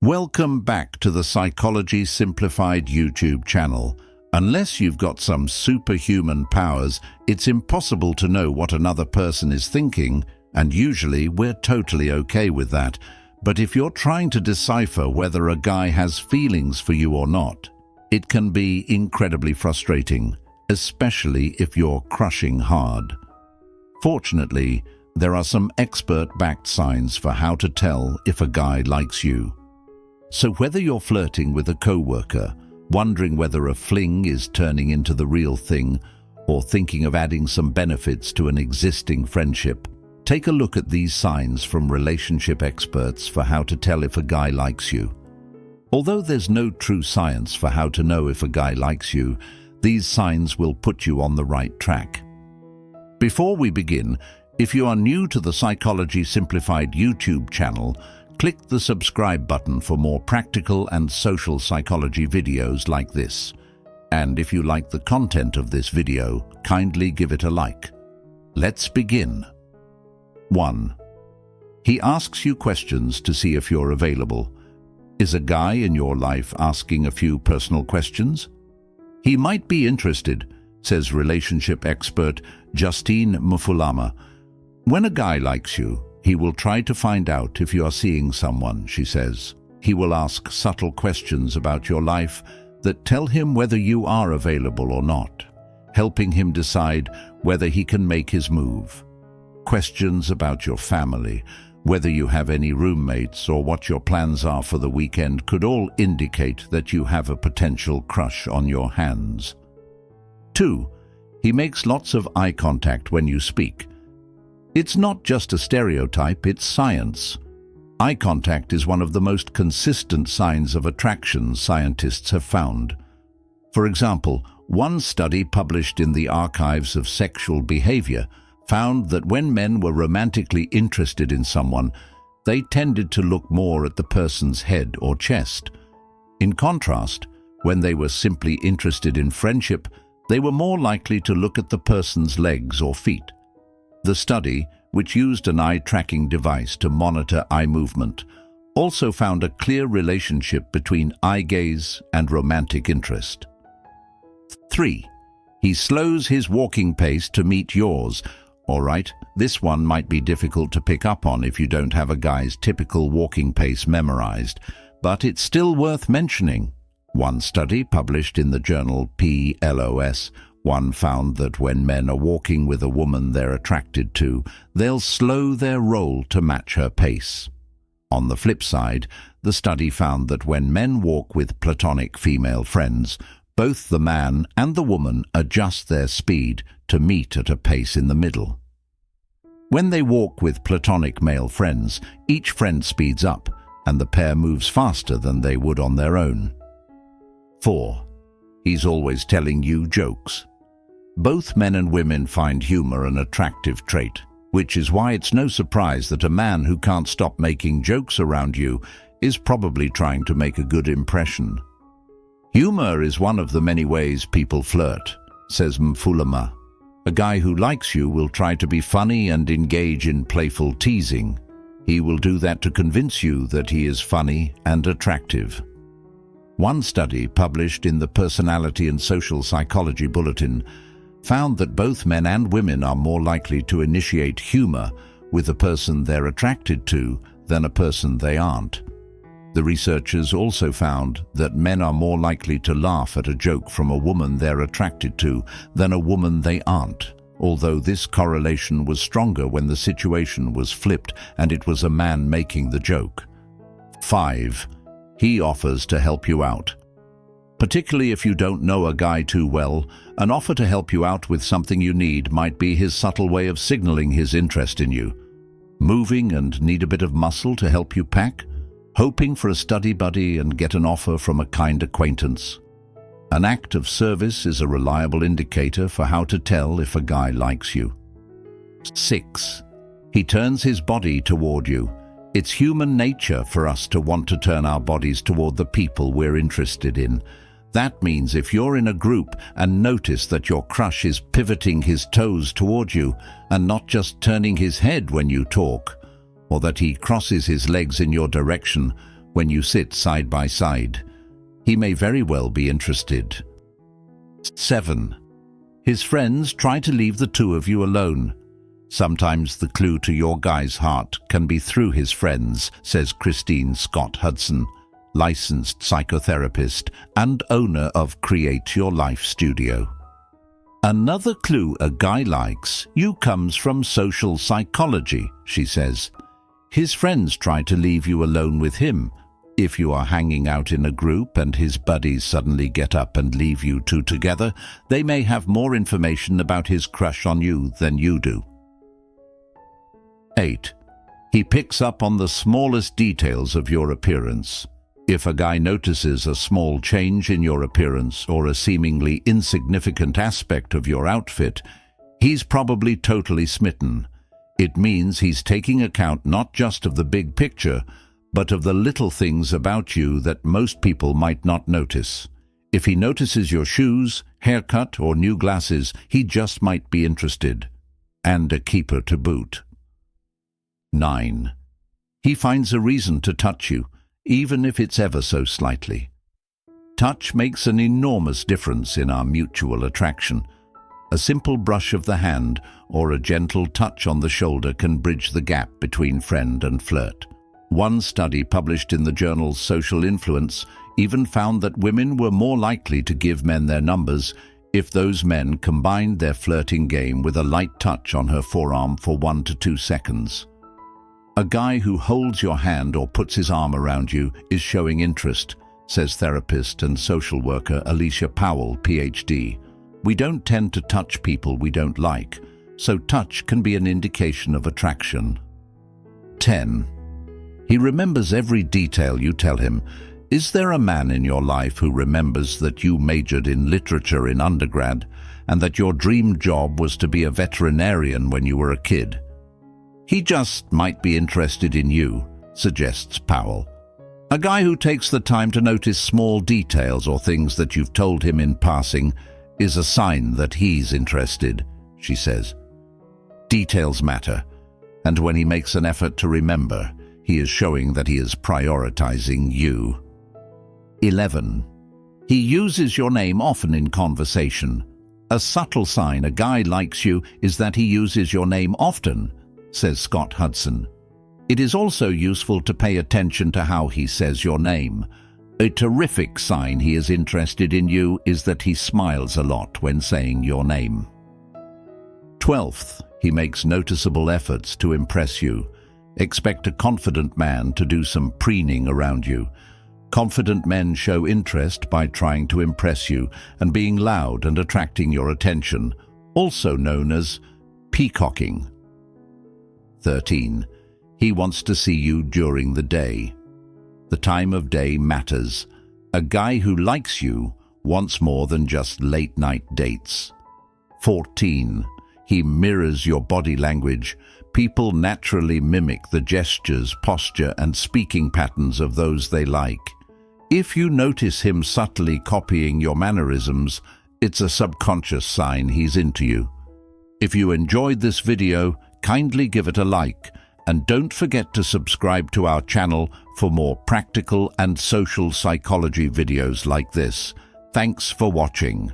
Welcome back to the Psychology Simplified YouTube channel. Unless you've got some superhuman powers, it's impossible to know what another person is thinking, and usually we're totally okay with that. But if you're trying to decipher whether a guy has feelings for you or not, it can be incredibly frustrating, especially if you're crushing hard. Fortunately, there are some expert-backed signs for how to tell if a guy likes you. So whether you're flirting with a coworker, wondering whether a fling is turning into the real thing, or thinking of adding some benefits to an existing friendship, take a look at these signs from relationship experts for how to tell if a guy likes you. Although there's no true science for how to know if a guy likes you, these signs will put you on the right track. Before we begin, if you are new to the Psychology Simplified YouTube channel, click the subscribe button for more practical and social psychology videos like this. And if you like the content of this video, kindly give it a like. Let's begin. 1. He asks you questions to see if you're available. Is a guy in your life asking a few personal questions? He might be interested, says relationship expert Justine Mufulama. When a guy likes you, he will try to find out if you are seeing someone, she says. He will ask subtle questions about your life that tell him whether you are available or not, helping him decide whether he can make his move. Questions about your family, whether you have any roommates or what your plans are for the weekend could all indicate that you have a potential crush on your hands. 2. He makes lots of eye contact when you speak. It's not just a stereotype, it's science. Eye contact is one of the most consistent signs of attraction scientists have found. For example, one study published in the Archives of Sexual Behavior found that when men were romantically interested in someone, they tended to look more at the person's head or chest. In contrast, when they were simply interested in friendship, they were more likely to look at the person's legs or feet. The study, which used an eye-tracking device to monitor eye movement, also found a clear relationship between eye gaze and romantic interest. 3. He slows his walking pace to meet yours. All right, this one might be difficult to pick up on if you don't have a guy's typical walking pace memorized, but it's still worth mentioning. One study published in the journal PLOS found that when men are walking with a woman they're attracted to, they'll slow their roll to match her pace. On the flip side, the study found that when men walk with platonic female friends, both the man and the woman adjust their speed to meet at a pace in the middle. When they walk with platonic male friends, each friend speeds up, and the pair moves faster than they would on their own. 4. He's always telling you jokes. Both men and women find humor an attractive trait, which is why it's no surprise that a man who can't stop making jokes around you is probably trying to make a good impression. Humor is one of the many ways people flirt, says Mfulama. A guy who likes you will try to be funny and engage in playful teasing. He will do that to convince you that he is funny and attractive. One study published in the Personality and Social Psychology Bulletin found that both men and women are more likely to initiate humor with a person they're attracted to than a person they aren't. The researchers also found that men are more likely to laugh at a joke from a woman they're attracted to than a woman they aren't, although this correlation was stronger when the situation was flipped and it was a man making the joke. 5. He offers to help you out. Particularly if you don't know a guy too well, an offer to help you out with something you need might be his subtle way of signaling his interest in you. Moving and need a bit of muscle to help you pack? Hoping for a study buddy and get an offer from a kind acquaintance? An act of service is a reliable indicator for how to tell if a guy likes you. 6. He turns his body toward you. It's human nature for us to want to turn our bodies toward the people we're interested in. That means if you're in a group and notice that your crush is pivoting his toes toward you and not just turning his head when you talk, or that he crosses his legs in your direction, when you sit side by side. He may very well be interested. 7. His friends try to leave the two of you alone. Sometimes the clue to your guy's heart can be through his friends, says Christine Scott Hudson, licensed psychotherapist and owner of Create Your Life Studio. Another clue a guy likes you comes from social psychology, she says. His friends try to leave you alone with him. If you are hanging out in a group and his buddies suddenly get up and leave you two together, they may have more information about his crush on you than you do. 8. He picks up on the smallest details of your appearance. If a guy notices a small change in your appearance or a seemingly insignificant aspect of your outfit, he's probably totally smitten. It means he's taking account not just of the big picture, but of the little things about you that most people might not notice. If he notices your shoes, haircut, or new glasses, he just might be interested. And a keeper to boot. 9. He finds a reason to touch you, even if it's ever so slightly. Touch makes an enormous difference in our mutual attraction. A simple brush of the hand or a gentle touch on the shoulder can bridge the gap between friend and flirt. One study published in the journal Social Influence even found that women were more likely to give men their numbers if those men combined their flirting game with a light touch on her forearm for 1 to 2 seconds. A guy who holds your hand or puts his arm around you is showing interest, says therapist and social worker Alicia Powell, PhD. We don't tend to touch people we don't like, so touch can be an indication of attraction. 10. He remembers every detail you tell him. Is there a man in your life who remembers that you majored in literature in undergrad and that your dream job was to be a veterinarian when you were a kid? He just might be interested in you, suggests Powell. A guy who takes the time to notice small details or things that you've told him in passing is a sign that he's interested, she says. Details matter, and when he makes an effort to remember, he is showing that he is prioritizing you. 11. He uses your name often in conversation. A subtle sign a guy likes you is that he uses your name often, says Scott Hudson. It is also useful to pay attention to how he says your name. A terrific sign he is interested in you is that he smiles a lot when saying your name. 12th, he makes noticeable efforts to impress you. Expect a confident man to do some preening around you. Confident men show interest by trying to impress you and being loud and attracting your attention, also known as peacocking. 13. He wants to see you during the day. The time of day matters. A guy who likes you wants more than just late-night dates. 14. He mirrors your body language. People naturally mimic the gestures, posture, and speaking patterns of those they like. If you notice him subtly copying your mannerisms, it's a subconscious sign he's into you. If you enjoyed this video, kindly give it a like, and don't forget to subscribe to our channel for more practical and social psychology videos like this. Thanks for watching.